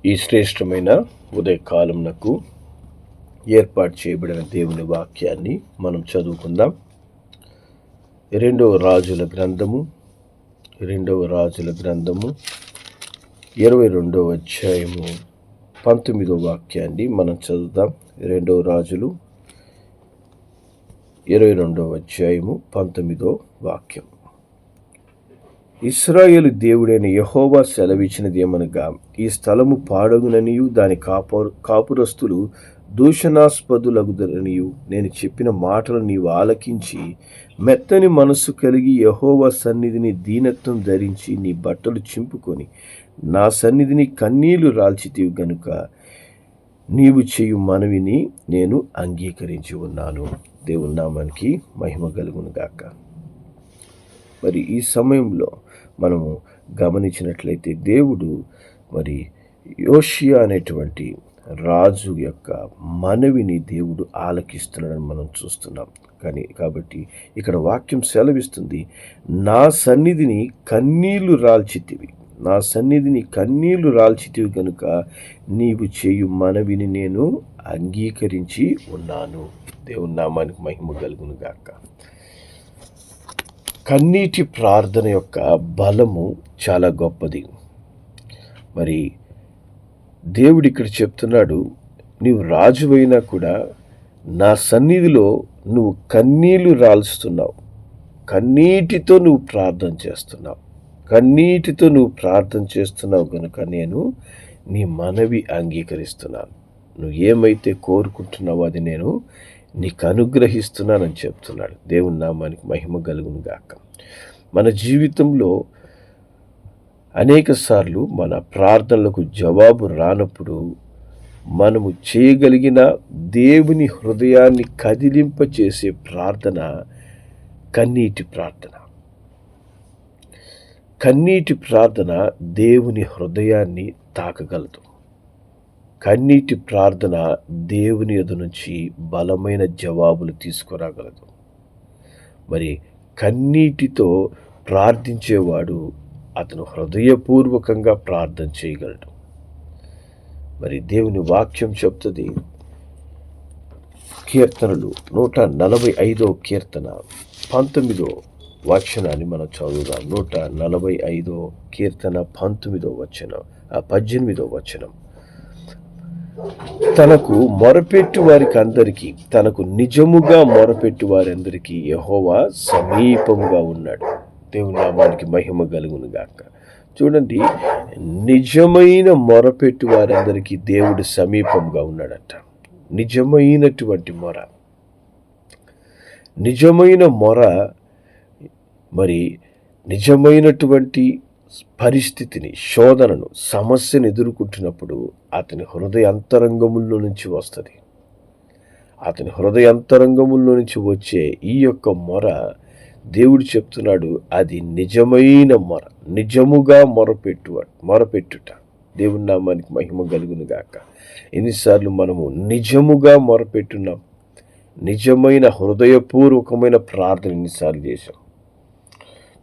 ఈ శ్రేష్టమైన ఉదయకాలంనకు ఏర్పాటు చేయబడిన దేవుని వాక్యాన్ని మనం చదువుకుందాం. రెండవ రాజుల గ్రంథము 22వ అధ్యాయము 19వ వాక్యాన్ని మనం చదువుదాం. రెండవ రాజులు 22వ అధ్యాయము 19వ వాక్యం. ఇశ్రాయేలు దేవుడైన యెహోవా సెలవిచ్చినది ఏమనగా, ఈ స్థలము పాడగుననియు దాని కాపురస్తులు దూషణాస్పదులగుదరనియు నేను చెప్పిన మాటలు నీవు ఆలకించి మెత్తని మనస్సు కలిగి యెహోవా సన్నిధిని దీనత్వం ధరించి నీ బట్టలు చింపుకొని నా సన్నిధిని కన్నీళ్లు రాల్చితివి గనుక నీవు చేయు మనవిని నేను అంగీకరించి ఉన్నాను. దేవుని నామానికి మహిమ కలుగును గాక. మరి ఈ సమయంలో మనము గమనించినట్లయితే దేవుడు మరి యోషియా అనేటువంటి రాజు యొక్క మనవిని దేవుడు ఆలకిస్తున్నాడని మనం చూస్తున్నాం. కాబట్టి ఇక్కడ వాక్యం సెలవిస్తుంది, నా సన్నిధిని కన్నీళ్లు రాల్చితివి కనుక నీవు చేయు మనవిని నేను అంగీకరించి ఉన్నాను. దేవుని నామానికి మహిమ కలుగును గాక. కన్నీటి ప్రార్థన యొక్క బలము చాలా గొప్పది. మరి దేవుడు ఇక్కడ చెప్తున్నాడు, నీవు రాజువైనా కూడా నా సన్నిధిలో నువ్వు కన్నీళ్లు రాల్స్తున్నావు, కన్నీటితో నువ్వు ప్రార్థన చేస్తున్నావు కనుక నేను నీ మనవి అంగీకరిస్తున్నాను. నువ్వు ఏమైతే కోరుకుంటున్నావో అది నేను నీకు అనుగ్రహిస్తున్నానని చెప్తున్నాడు. దేవుని నామానికి మహిమ కలుగును గాక. మన జీవితంలో అనేక సార్లు మన ప్రార్థనలకు జవాబు రానప్పుడు మనము చేయగలిగిన దేవుని హృదయాన్ని కదిలింపచేసే ప్రార్థన కన్నీటి ప్రార్థన దేవుని హృదయాన్ని తాకగలదు. కన్నీటి ప్రార్థన దేవుని ఎదు నుంచి బలమైన జవాబులు తీసుకురాగలదు. మరి కన్నీటితో ప్రార్థించేవాడు అతను హృదయపూర్వకంగా ప్రార్థన చేయగలడు. మరి దేవుని వాక్యం చెప్తుంది, కీర్తనలు 145వ కీర్తన 19వ వచనాన్ని మనం చదువుదాం. 145వ కీర్తన 18వ వచనం. తనకు మొరపెట్టు వారికి అందరికీ, తనకు నిజముగా మొరపెట్టు వారందరికీ యెహోవా సమీపముగా ఉన్నాడు. దేవుని నామానికి మహిమ కలుగును గాక. చూడండి, నిజమైన మొరపెట్టు వారందరికీ దేవుడు సమీపంగా ఉన్నాడట. నిజమైన మొర మరి నిజమైనటువంటి పరిస్థితిని, శోధనను, సమస్యను ఎదుర్కొంటున్నప్పుడు అతని హృదయ అంతరంగముల్లో నుంచి వస్తుంది. అతని హృదయ అంతరంగముల్లో నుంచి వచ్చే ఈ యొక్క మొర దేవుడు చెప్తున్నాడు, అది నిజమైన మొర, నిజముగా మొరపెట్టుట. దేవుని నామానికి మహిమ కలుగును గాక. ఎన్నిసార్లు మనము నిజముగా మొరపెట్టున్నాం? నిజమైన హృదయపూర్వకమైన ప్రార్థన ఎన్నిసార్లు చేశాం?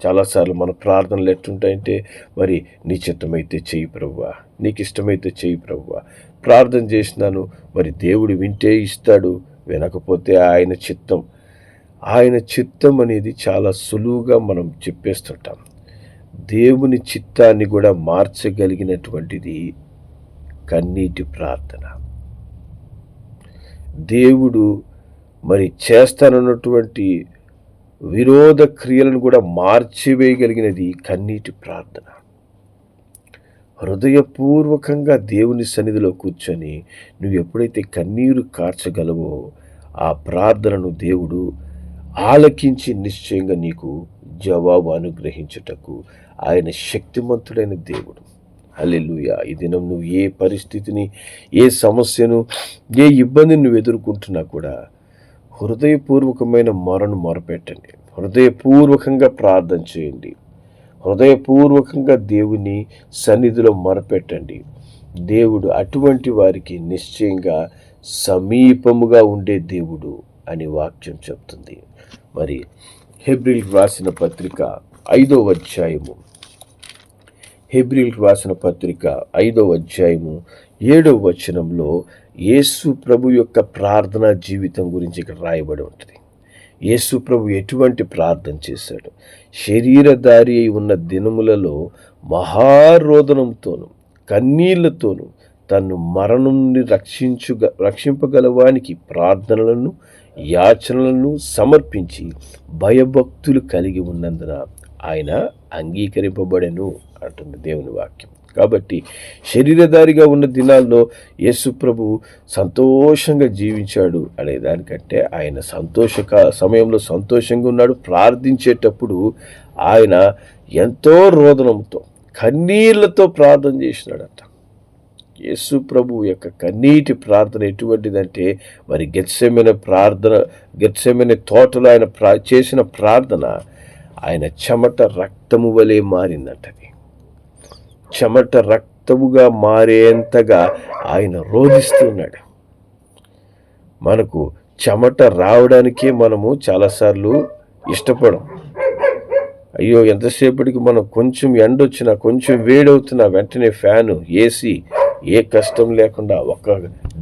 చాలాసార్లు మన ప్రార్థనలు ఎట్టుంటాయంటే, మరి నీ చిత్తమైతే చెయ్యి ప్రభువా, నీకు ఇష్టమైతే చెయ్యి ప్రభువా, ప్రార్థన చేసినాను, మరి దేవుడు వింటే ఇస్తాడు, వినకపోతే ఆయన చిత్తం అనేది చాలా సులువుగా మనం చెప్పేస్తుంటాం. దేవుని చిత్తాన్ని కూడా మార్చగలిగినటువంటిది కన్నీటి ప్రార్థన. దేవుడు మరి చేస్తానన్నటువంటి విరోధ క్రియలను కూడా మార్చివేయగలిగినది కన్నీటి ప్రార్థన. హృదయపూర్వకంగా దేవుని సన్నిధిలో కూర్చొని నువ్వు ఎప్పుడైతే కన్నీరు కార్చగలవో ఆ ప్రార్థనను దేవుడు ఆలకించి నిశ్చయంగా నీకు జవాబు అనుగ్రహించుటకు ఆయన శక్తిమంతుడైన దేవుడు. హల్లెలూయా. ఈ దినం నువ్వు ఏ పరిస్థితిని, ఏ సమస్యను, ఏ ఇబ్బందిని నువ్వు ఎదుర్కొంటున్నా కూడా హృదయపూర్వకమైన మొరపెట్టండి. హృదయపూర్వకంగా ప్రార్థన చేయండి. హృదయపూర్వకంగా దేవుని సన్నిధిలో మొరపెట్టండి. దేవుడు అటువంటి వారికి నిశ్చయంగా సమీపముగా ఉండే దేవుడు అని వాక్యం చెప్తుంది. మరి హెబ్రీయులకు రాసిన పత్రిక 5వ అధ్యాయము హెబ్రీయులకు రాసిన పత్రిక 5వ అధ్యాయము 7వ వచనంలో యేసు ప్రభు యొక్క ప్రార్థనా జీవితం గురించి ఇక్కడ రాయబడి ఉంటుంది. యేసు ప్రభు ఎటువంటి ప్రార్థన చేశాడు? శరీరధారి అయి ఉన్న దినములలో మహారోదనంతోనూ కన్నీళ్లతోనూ తను మరణం నుండి రక్షింపగలవానికి ప్రార్థనలను యాచనలను సమర్పించి భయభక్తులు కలిగి ఉన్నందున ఆయన అంగీకరింపబడెను అంటుంది దేవుని వాక్యం. కాబట్టి శరీరధారిగా ఉన్న దినాల్లో యేసు ప్రభు సంతోషంగా జీవించాడు అనే దానికంటే ఆయన సమయంలో సంతోషంగా ఉన్నాడు. ప్రార్థించేటప్పుడు ఆయన ఎంతో రోదనంతో కన్నీళ్లతో ప్రార్థన చేసినాడట. యేసు ప్రభు యొక్క కన్నీటి ప్రార్థన ఎటువంటిదంటే, మరి గెత్సెమనే తోటలో ఆయన చేసిన ప్రార్థన ఆయన చెమట రక్తము వలె మారిందంటది. చెమట రక్తముగా మారేంతగా ఆయన రోధిస్తున్నాడు. మనకు చెమట రావడానికే మనము చాలాసార్లు ఇష్టపడం. అయ్యో, ఎంతసేపటికి మనం కొంచెం ఎండొచ్చినా కొంచెం వేడవుతున్నా వెంటనే ఫ్యాను, ఏసీ, ఏ కష్టం లేకుండా ఒక్క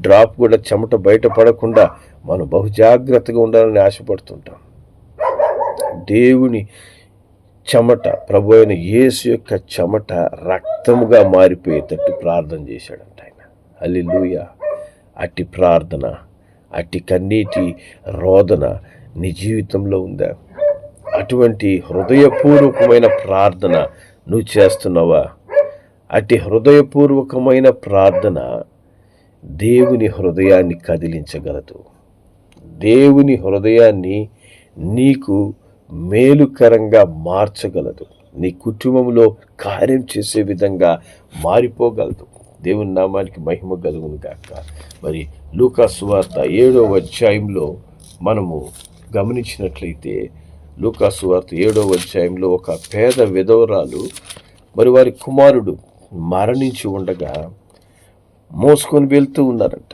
డ్రాప్ కూడా చెమట బయటపడకుండా మనం బహుజాగ్రత్తగా ఉండాలని ఆశపడుతుంటాం. దేవుని చెమట, ప్రభు అయిన యేసు యొక్క చెమట రక్తముగా మారిపోయేటట్టు ప్రార్థన చేశాడంట ఆయన. హల్లెలూయా. అట్టి ప్రార్థన, అట్టి కన్నీటి రోదన నీ జీవితంలో ఉందా? అటువంటి హృదయపూర్వకమైన ప్రార్థన నువ్వు చేస్తున్నావా? అట్టి హృదయపూర్వకమైన ప్రార్థన దేవుని హృదయాన్ని కదిలించగలదు. దేవుని హృదయాన్ని నీకు మేలుకరంగా మార్చగలదు. నీ కుటుంబంలో కార్యం చేసే విధంగా మారిపోగలదు. దేవుని నామానికి మహిమ కలుగును గాక. మరి లూకా సువార్త 7వ అధ్యాయంలో మనము గమనించినట్లయితే, లూకా సువార్త 7వ అధ్యాయంలో ఒక పేద విధవరాలు మరి వారి కుమారుడు మరణించి ఉండగా మోసుకొని వెళ్తూ ఉన్నారంట.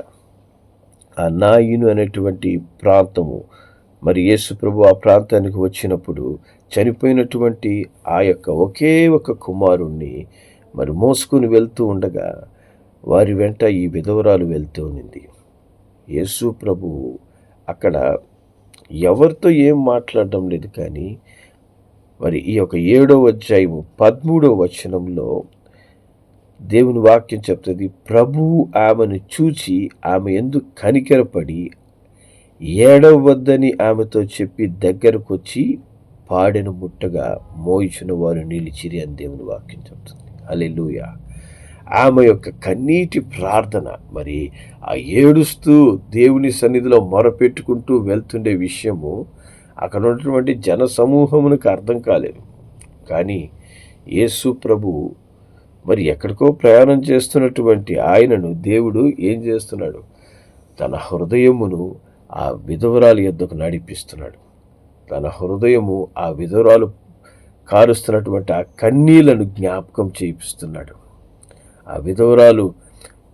ఆ నాయిను అనేటువంటి ప్రాంతము, మరి యేసు ప్రభు ఆ ప్రాంతానికి వచ్చినప్పుడు చనిపోయినటువంటి ఆ యొక్క ఒకే ఒక కుమారుణ్ణి మరి మోసుకొని వెళ్తూ ఉండగా వారి వెంట ఈ విధవరాలు వెళ్తూ ఉంది. యేసు ప్రభు అక్కడ ఎవరితో ఏం మాట్లాడడం లేదు, కానీ మరి ఈ యొక్క 7వ అధ్యాయము 13వ వచనంలో దేవుని వాక్యం చెప్తుంది, ప్రభువు ఆమెను చూచి ఆమె యందు కనికరపడి ఏడవద్దని ఆమెతో చెప్పి దగ్గరకు వచ్చి పాడెను ముట్టగా మోయిచున్న వారు నిలిచిరి అని దేవుని వాక్యం చెప్తుంది. హల్లెలూయా. ఆమె యొక్క కన్నీటి ప్రార్థన, మరి ఆ ఏడుస్తూ దేవుని సన్నిధిలో మొరపెట్టుకుంటూ వెళ్తుండే విషయము అక్కడ ఉన్నటువంటి జన సమూహమునకు అర్థం కాలేదు. కానీ యేసు ప్రభు మరి ఎక్కడికో ప్రయాణం చేస్తున్నటువంటి ఆయనను దేవుడు ఏం చేస్తున్నాడు? తన హృదయమును ఆ విధవరాలు యొద్దకు నడిపిస్తున్నాడు. తన హృదయము ఆ విధవరాలు కారుస్తున్నటువంటి ఆ కన్నీళ్లను జ్ఞాపకం చేయిస్తున్నాడు. ఆ విధవరాలు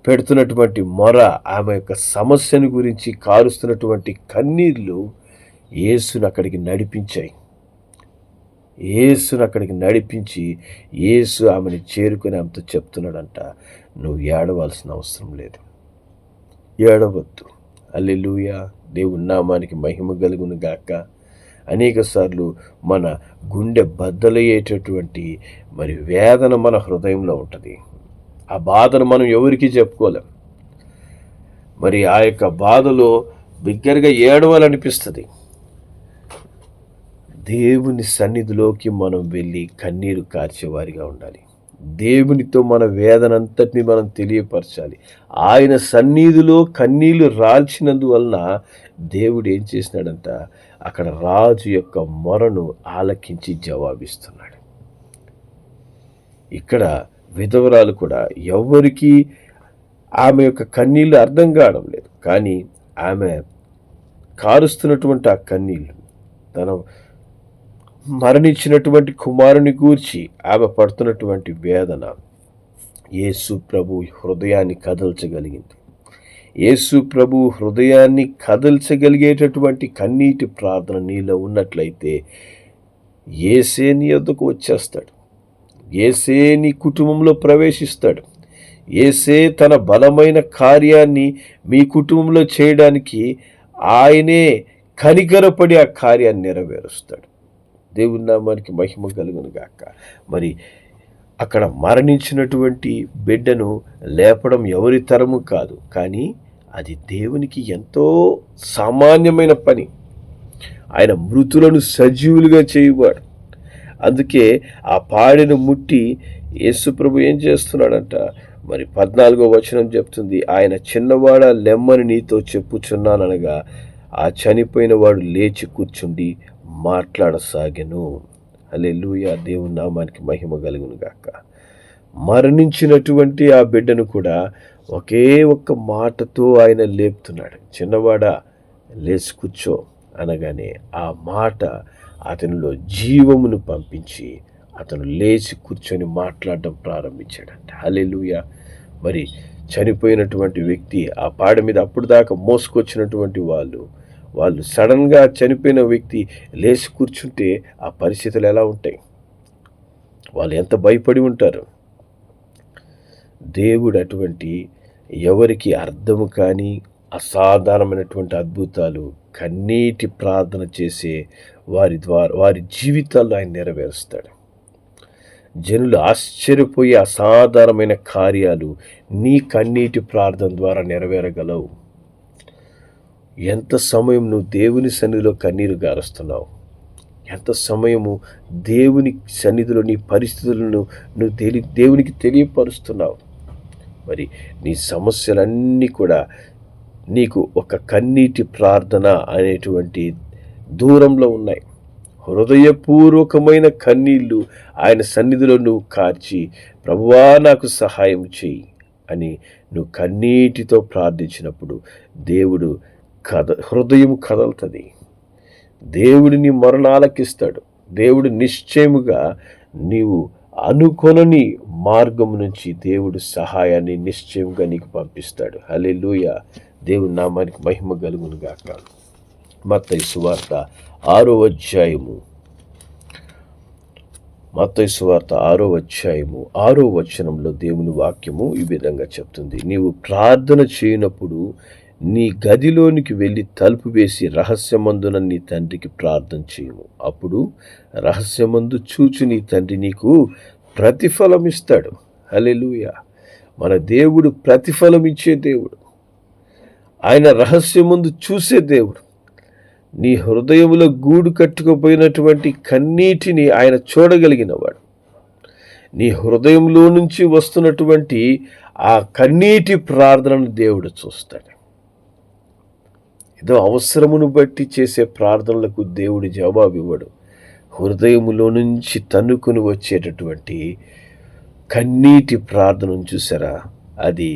పెడుతున్నటువంటి మొర, ఆమె యొక్క సమస్యను గురించి కారుస్తున్నటువంటి కన్నీళ్లు యేసును అక్కడికి నడిపించాయి. యేసును అక్కడికి నడిపించి యేసు ఆమెను చేరుకొని ఆమెతో చెప్తున్నాడంట, నువ్వు ఏడవలసిన అవసరం లేదు, ఏడవద్దు. హల్లెలూయా. దేవుని నామానికి మహిమ కలుగును గాక. అనేక సార్లు మన గుండె బద్దలయ్యేటటువంటి మరి వేదన మన హృదయంలో ఉంటుంది. ఆ బాధను మనం ఎవరికి చెప్పుకోలేం. మరి ఆ యొక్క బాధలో బిగ్గరగా ఏడవాలనిపిస్తుంది. దేవుని సన్నిధిలోకి మనం వెళ్ళి కన్నీరు కార్చేవారిగా ఉండాలి. దేవునితో మన వేదనంతటిని మనం తెలియపరచాలి. ఆయన సన్నిధిలో కన్నీళ్లు రాల్చినందువలన దేవుడు ఏం చేసినాడంట, అక్కడ రాజు యొక్క మొరను ఆలకించి జవాబిస్తున్నాడు. ఇక్కడ విధవరాలు కూడా ఎవరికి ఆమె యొక్క కన్నీళ్లు అర్థం కావడం లేదు, కానీ ఆమె కారుస్తున్నటువంటి ఆ కన్నీళ్లు, తన మరణించినటువంటి కుమారుని గూర్చి ఆమె పడుతున్నటువంటి వేదన యేసు ప్రభు హృదయాన్ని కదల్చగలిగింది. యేసు ప్రభు హృదయాన్ని కదల్చగలిగేటటువంటి కన్నీటి ప్రార్థన నీలో ఉన్నట్లయితే యేసే నీ యొద్దకు వచ్చేస్తాడు. యేసే నీ కుటుంబంలో ప్రవేశిస్తాడు. యేసే తన బలమైన కార్యాన్ని మీ కుటుంబంలో చేయడానికి ఆయనే కనికరపడి ఆ కార్యాన్ని నెరవేరుస్తాడు. దేవుని నామానికి మహిమ కలుగును గాక. మరి అక్కడ మరణించినటువంటి బిడ్డను లేపడం ఎవరి తరము కాదు, కానీ అది దేవునికి ఎంతో సామాన్యమైన పని. ఆయన మృతులను సజీవులుగా చేయువాడు. అందుకే ఆ పాడెను ముట్టి యేసుప్రభు ఏం చేస్తున్నాడంట, మరి 14వ వచనం చెప్తుంది, ఆయన చిన్నవాడ లెమ్మని నీతో చెప్పుచున్నాననగా ఆ చనిపోయిన వాడు లేచి కూర్చుండి మాట్లాడసాగెను. హల్లెలూయా. దేవుని నామానికి మహిమ కలుగును గాక. మరణించినటువంటి ఆ బిడ్డను కూడా ఒకే ఒక్క మాటతో ఆయన లేపుతున్నాడు. చిన్నవాడా లేచి కూర్చో అనగానే ఆ మాట అతనిలో జీవమును పంపించి అతను లేచి కూర్చొని మాట్లాడడం ప్రారంభించాడంట. హల్లెలూయా. మరి చనిపోయినటువంటి వ్యక్తి ఆ పాడ మీద అప్పుడు దాకా మోసుకొచ్చినటువంటి వాళ్ళు సడన్గా చనిపోయిన వ్యక్తి లేచి కూర్చుంటే ఆ పరిస్థితులు ఎలా ఉంటాయి? వాళ్ళు ఎంత భయపడి ఉంటారు? దేవుడు అటువంటి ఎవరికి అర్థము కాని అసాధారణమైనటువంటి అద్భుతాలు కన్నీటి ప్రార్థన చేసే వారి జీవితాల్లో ఆయన నెరవేరుస్తాడు. జనులు ఆశ్చర్యపోయే అసాధారణమైన కార్యాలు నీ కన్నీటి ప్రార్థన ద్వారా నెరవేరగలవు. ఎంత సమయం నువ్వు దేవుని సన్నిధిలో కన్నీరు గారుస్తున్నావు? ఎంత సమయము దేవుని సన్నిధిలో నీ పరిస్థితులను నువ్వు దేవునికి తెలియపరుస్తున్నావు? మరి నీ సమస్యలన్నీ కూడా నీకు ఒక కన్నీటి ప్రార్థన అనేటువంటి దూరంలో ఉన్నాయి. హృదయపూర్వకమైన కన్నీళ్ళు ఆయన సన్నిధిలో నువ్వు కార్చి, ప్రభువా నాకు సహాయం చెయ్యి అని నువ్వు కన్నీటితో ప్రార్థించినప్పుడు దేవుడు హృదయం కదలుతుంది. దేవుడిని మొరను ఆలకిస్తాడు. దేవుడు నిశ్చయముగా నీవు అనుకొనని మార్గం నుంచి దేవుడు సహాయాన్ని నిశ్చయంగా నీకు పంపిస్తాడు. హల్లెలూయా. దేవుని నామానికి మహిమ కలుగును గాక. మత్తయి సువార్త 6వ అధ్యాయము 6వ వచనంలో దేవుని వాక్యము ఈ విధంగా చెప్తుంది, నీవు ప్రార్థన చేయనప్పుడు నీ గదిలోనికి వెళ్ళి తలుపు వేసి రహస్యమందున నీ తండ్రికి ప్రార్థన చేయము. అప్పుడు రహస్యమందు చూచి నీ తండ్రి నీకు ప్రతిఫలం ఇస్తాడు. హల్లెలూయా. మన దేవుడు ప్రతిఫలం ఇచ్చే దేవుడు. ఆయన రహస్యమందు చూసే దేవుడు. నీ హృదయంలో గూడు కట్టుకుపోయినటువంటి కన్నీటిని ఆయన చూడగలిగినవాడు. నీ హృదయంలో నుంచి వస్తున్నటువంటి ఆ కన్నీటి ప్రార్థనను దేవుడు చూస్తాడు. ఏదో అవసరమును బట్టి చేసే ప్రార్థనలకు దేవుడు జవాబు ఇవ్వడు. హృదయములో నుంచి తన్నుకుని వచ్చేటటువంటి కన్నీటి ప్రార్థనను చూసారా, అది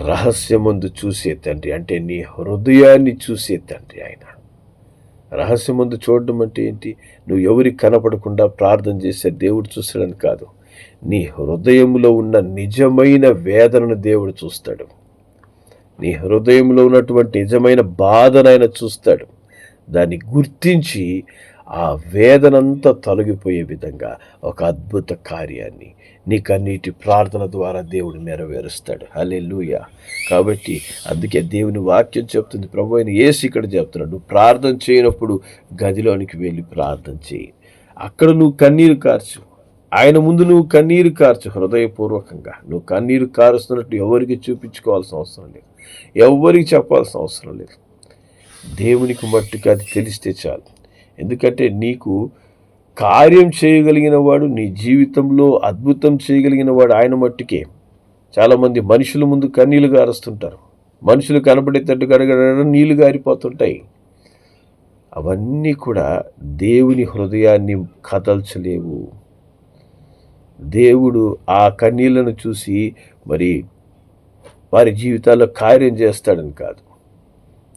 రహస్యమందు చూసే తండ్రి, అంటే నీ హృదయాన్ని చూసే తండ్రి. ఆయన రహస్యమందు చూడడం అంటే ఏంటి? నువ్వు ఎవరికి కనపడకుండా ప్రార్థన చేసే దేవుడు చూస్తాడని కాదు. నీ హృదయంలో ఉన్న నిజమైన వేదనను దేవుడు చూస్తాడు. నీ హృదయంలో ఉన్నటువంటి నిజమైన బాధను ఆయన చూస్తాడు. దాన్ని గుర్తించి ఆ వేదనంతా తొలగిపోయే విధంగా ఒక అద్భుత కార్యాన్ని నీ కన్నీటి ప్రార్థన ద్వారా దేవుడు నెరవేరుస్తాడు. హల్లెలూయా. కాబట్టి అందుకే దేవుని వాక్యం చెప్తుంది, ప్రభువైన యేసు ఇక్కడ చెప్తున్నాడు, నువ్వు ప్రార్థన చేయనప్పుడు గదిలోనికి వెళ్ళి ప్రార్థన చేయి. అక్కడ నువ్వు కన్నీరు కార్చు. ఆయన ముందు నువ్వు కన్నీరు కార్చు. హృదయపూర్వకంగా నువ్వు కన్నీరు కారుస్తున్నట్టు ఎవరికి చూపించుకోవాల్సిన అవసరం లేదు, ఎవరికి చెప్పాల్సిన అవసరం లేదు. దేవునికి మట్టుకు అది తెలిస్తే చాలు. ఎందుకంటే నీకు కార్యం చేయగలిగిన వాడు, నీ జీవితంలో అద్భుతం చేయగలిగిన వాడు ఆయన మట్టుకే. చాలామంది మనుషుల ముందు కన్నీళ్లు గారుస్తుంటారు. మనుషులు కనబడేటట్టు గడగడ నీళ్లు గారిపోతుంటాయి. అవన్నీ కూడా దేవుని హృదయాన్ని కదల్చలేవు. దేవుడు ఆ కన్నీళ్లను చూసి మరి వారి జీవితాల్లో కార్యం చేస్తాడని కాదు.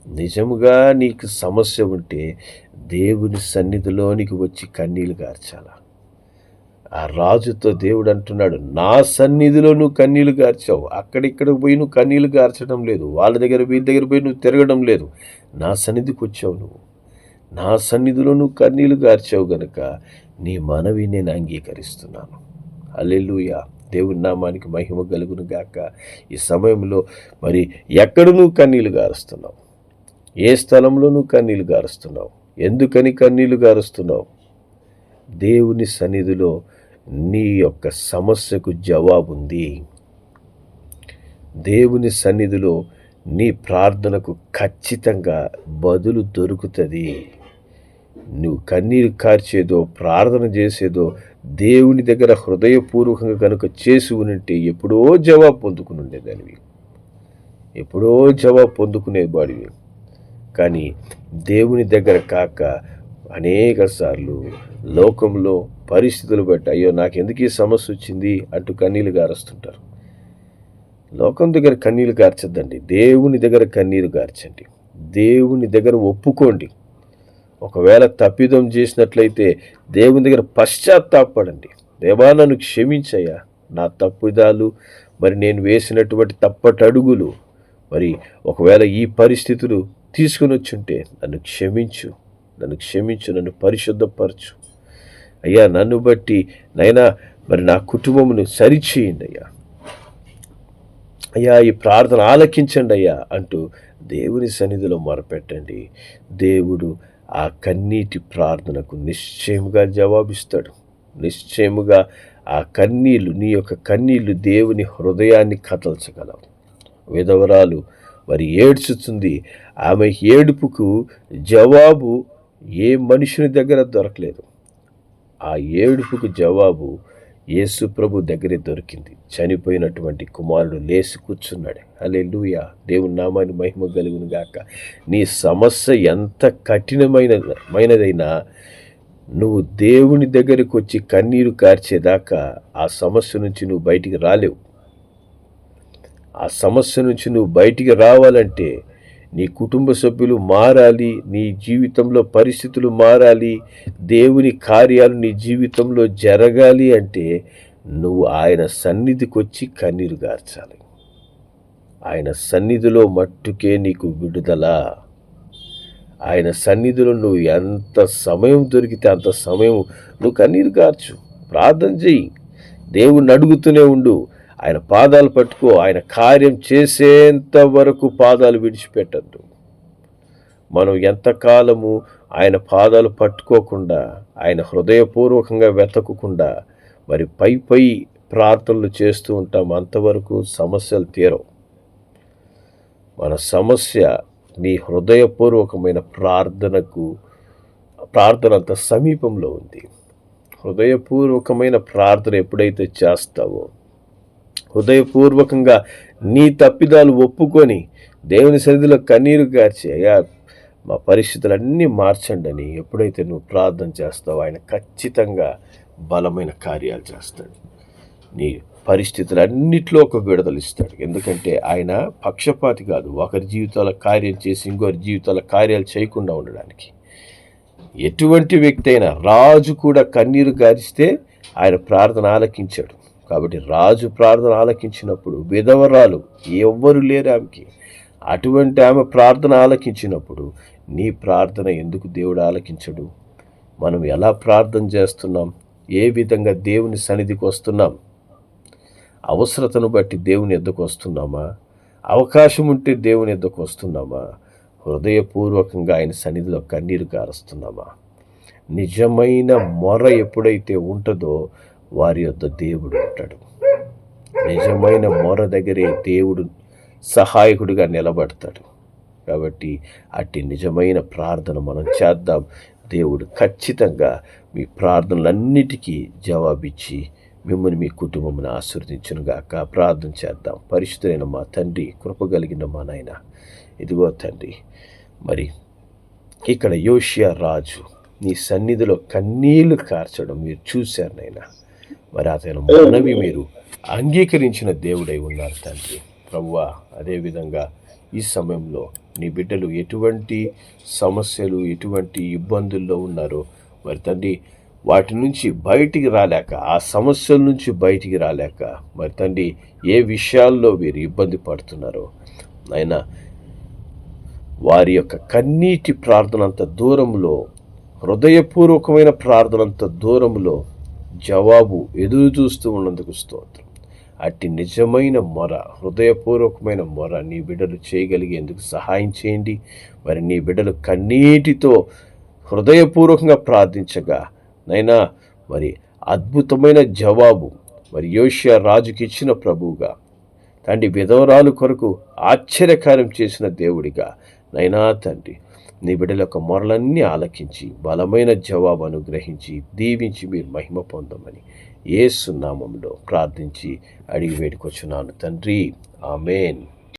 నిజముగా నీకు సమస్య ఉంటే దేవుని సన్నిధిలోనికి వచ్చి కన్నీళ్లు గార్చాలా. ఆ రాజుతో దేవుడు అంటున్నాడు, నా సన్నిధిలో నువ్వు కన్నీళ్లు గార్చావు. అక్కడిక్కడికి పోయి నువ్వు కన్నీళ్లు గార్చడం లేదు, వాళ్ళ దగ్గర వీళ్ళ దగ్గర పోయి నువ్వు తిరగడం లేదు. నా సన్నిధికి వచ్చావు. నువ్వు నా సన్నిధిలో నువ్వు కన్నీళ్లు గార్చావు గనుక నీ మనవి నేను అంగీకరిస్తున్నాను. హల్లెలూయా. దేవుని నామానికి మహిమ కలుగును గాక. ఈ సమయంలో మరి ఎక్కడ నువ్వు కన్నీళ్లు గారుస్తున్నావు? ఏ స్థలంలో నువ్వు కన్నీళ్లు గారుస్తున్నావు? ఎందుకని కన్నీళ్లు గారుస్తున్నావు? దేవుని సన్నిధిలో నీ యొక్క సమస్యకు జవాబుంది. దేవుని సన్నిధిలో నీ ప్రార్థనకు ఖచ్చితంగా బదులు దొరుకుతుంది. నువ్వు కన్నీరు కార్చేదో, ప్రార్థన చేసేదో దేవుని దగ్గర హృదయపూర్వకంగా కనుక చేసి ఉంటే ఎప్పుడో జవాబు పొందుకుని ఉండేదానివి, ఎప్పుడో జవాబు పొందుకునేవాడివి. కానీ దేవుని దగ్గర కాక అనేక సార్లు లోకంలో పరిస్థితులు బట్టి అయ్యో నాకెందుకు ఈ సమస్య వచ్చింది అంటూ కన్నీళ్ళు గారుస్తుంటారు. లోకం దగ్గర కన్నీళ్ళు గార్చద్దండి, దేవుని దగ్గర కన్నీరు గార్చండి. దేవుని దగ్గర ఒప్పుకోండి. ఒకవేళ తప్పిదం చేసినట్లయితే దేవుని దగ్గర పశ్చాత్తాపడండి. దేవా నన్ను క్షమించయ్యా, నా తప్పిదాలు, మరి నేను వేసినటువంటి తప్పటడుగులు, మరి ఒకవేళ ఈ పరిస్థితులు తీసుకుని వచ్చుంటే నన్ను క్షమించు, నన్ను పరిశుద్ధపరచు అయ్యా, నన్ను బట్టి నైనా మరి నా కుటుంబమును సరిచేయండి అయ్యా, అయ్యా ఈ ప్రార్థన ఆలకించండి అయ్యా అంటూ దేవుని సన్నిధిలో మొరపెట్టండి. దేవుడు ఆ కన్నీటి ప్రార్థనకు నిశ్చయముగా జవాబిస్తాడు. నిశ్చయముగా ఆ కన్నీళ్ళు, నీ యొక్క కన్నీళ్ళు దేవుని హృదయాన్ని కదల్చగలవు. విధవరాలు మరి ఏడ్చుతుంది. ఆమె ఏడుపుకు జవాబు ఏ మనుషుని దగ్గర దొరకలేదు. ఆ ఏడుపుకు జవాబు యేసు ప్రభు దగ్గరే దొరికింది. చనిపోయినటువంటి కుమారుడు లేచి కూర్చున్నాడు. హల్లెలూయా. దేవుని నామాన్ని మహిమ కలుగును గాక. నీ సమస్య ఎంత కఠినమైనదైనా నువ్వు దేవుని దగ్గరికి వచ్చి కన్నీరు కార్చేదాకా ఆ సమస్య నుంచి నువ్వు బయటికి రాలేవు. ఆ సమస్య నుంచి నువ్వు బయటికి రావాలంటే నీ కుటుంబ సభ్యులు మారాలి, నీ జీవితంలో పరిస్థితులు మారాలి, దేవుని కార్యాలు నీ జీవితంలో జరగాలి అంటే నువ్వు ఆయన సన్నిధికి వచ్చి కన్నీరు గార్చాలి. ఆయన సన్నిధిలో మట్టుకే నీకు విడుదల. ఆయన సన్నిధిలో నువ్వు ఎంత సమయం దొరికితే అంత సమయం నువ్వు కన్నీరు గార్చు, ప్రార్థన చెయ్యి, దేవుణ్ణి అడుగుతూనే ఉండు. ఆయన పాదాలు పట్టుకో. ఆయన కార్యం చేసేంత వరకు పాదాలు విడిచిపెట్టద్దు. మనం ఎంతకాలము ఆయన పాదాలు పట్టుకోకుండా, ఆయన హృదయపూర్వకంగా వెతకకుండా మరి పై ప్రార్థనలు చేస్తూ ఉంటాం, అంతవరకు సమస్యలు తీరవు. మన సమస్య నీ హృదయపూర్వకమైన ప్రార్థన అంత సమీపంలో ఉంది. హృదయపూర్వకమైన ప్రార్థన ఎప్పుడైతే చేస్తావో, హృదయపూర్వకంగా నీ తప్పిదాలు ఒప్పుకొని దేవుని సన్నిధిలో కన్నీరు గార్చి అయ్యా మా పరిస్థితులన్నీ మార్చండి అని ఎప్పుడైతే నువ్వు ప్రార్థన చేస్తావో ఆయన ఖచ్చితంగా బలమైన కార్యాలు చేస్తాడు. నీ పరిస్థితులన్నిట్లో ఒక విడుదల ఇస్తాడు. ఎందుకంటే ఆయన పక్షపాతి కాదు, ఒకరి జీవితాల కార్యం చేసి ఇంకొకరి జీవితాల కార్యాలు చేయకుండా ఉండడానికి. ఎటువంటి వ్యక్తి అయినా, రాజు కూడా కన్నీరు గారిస్తే ఆయన ప్రార్థన ఆలకించాడు. కాబట్టి రాజు ప్రార్థన ఆలకించినప్పుడు విధవరాలు ఎవ్వరు లేరు ఆమెకి, అటువంటి ఆమె ప్రార్థన ఆలకించినప్పుడు నీ ప్రార్థన ఎందుకు దేవుడు ఆలకించడు? మనం ఎలా ప్రార్థన చేస్తున్నాం? ఏ విధంగా దేవుని సన్నిధికి వస్తున్నాం? అవసరతను బట్టి దేవుని ఎద్దకు వస్తున్నామా? అవకాశం ఉంటే దేవుని ఎద్దకు వస్తున్నామా? హృదయపూర్వకంగా ఆయన సన్నిధిలో కన్నీరు గారుస్తున్నామా? నిజమైన మొర ఎప్పుడైతే ఉంటుందో వారి యొద్ద దేవుడు ఉంటాడు. నిజమైన మొర దగ్గరే దేవుడు సహాయకుడిగా నిలబడతాడు. కాబట్టి అట్టి నిజమైన ప్రార్థన మనం చేద్దాం. దేవుడు ఖచ్చితంగా మీ ప్రార్థనలన్నిటికీ జవాబిచ్చి మిమ్మల్ని మీ కుటుంబమును ఆశీర్వదించునుగాక. ప్రార్థన చేద్దాం. పరిశుద్ధులైన మా తండ్రి, కృపగలిగిన మా నాయన, ఇదిగో తండ్రి, మరి ఇక్కడ యోషియా రాజు నీ సన్నిధిలో కన్నీళ్లు కార్చడం మీరు చూశారు నాయన. మరి అతని మనవి మీరు అంగీకరించిన దేవుడై ఉన్నారు తండ్రి. ప్రభువా, అదేవిధంగా ఈ సమయంలో నీ బిడ్డలు ఎటువంటి సమస్యలు, ఎటువంటి ఇబ్బందుల్లో ఉన్నారో మరి తండ్రి, వాటి నుంచి బయటికి రాలేక, ఆ సమస్యల నుంచి బయటికి రాలేక మరి తండ్రి ఏ విషయాల్లో వీరు ఇబ్బంది పడుతున్నారో నాయన, వారి యొక్క కన్నీటి ప్రార్థనంత దూరంలో, హృదయపూర్వకమైన ప్రార్థనంత దూరంలో జవాబు ఎదురు చూస్తూ ఉన్నందుకు స్తోత్రం. అట్టి నిజమైన మొర, హృదయపూర్వకమైన మొర నీ బిడ్డలు చేయగలిగేందుకు సహాయం చేయండి. మరి నీ బిడ్డలు కన్నీటితో హృదయపూర్వకంగా ప్రార్థించగా నైనా మరి అద్భుతమైన జవాబు మరి యోషియా రాజుకి ఇచ్చిన ప్రభువుగా, తండ్రి విధవరాలు కొరకు ఆశ్చర్యకార్యం చేసిన దేవుడిగా నైనా తండ్రి నీ బిడ్డల యొక్క మొరలన్నీ ఆలకించి బలమైన జవాబు అనుగ్రహించి దీవించి మీరు మహిమ పొందమని యేసు నామములో ప్రార్థించి అడిగి వేడుకొచ్చున్నాను తండ్రి. ఆమేన్.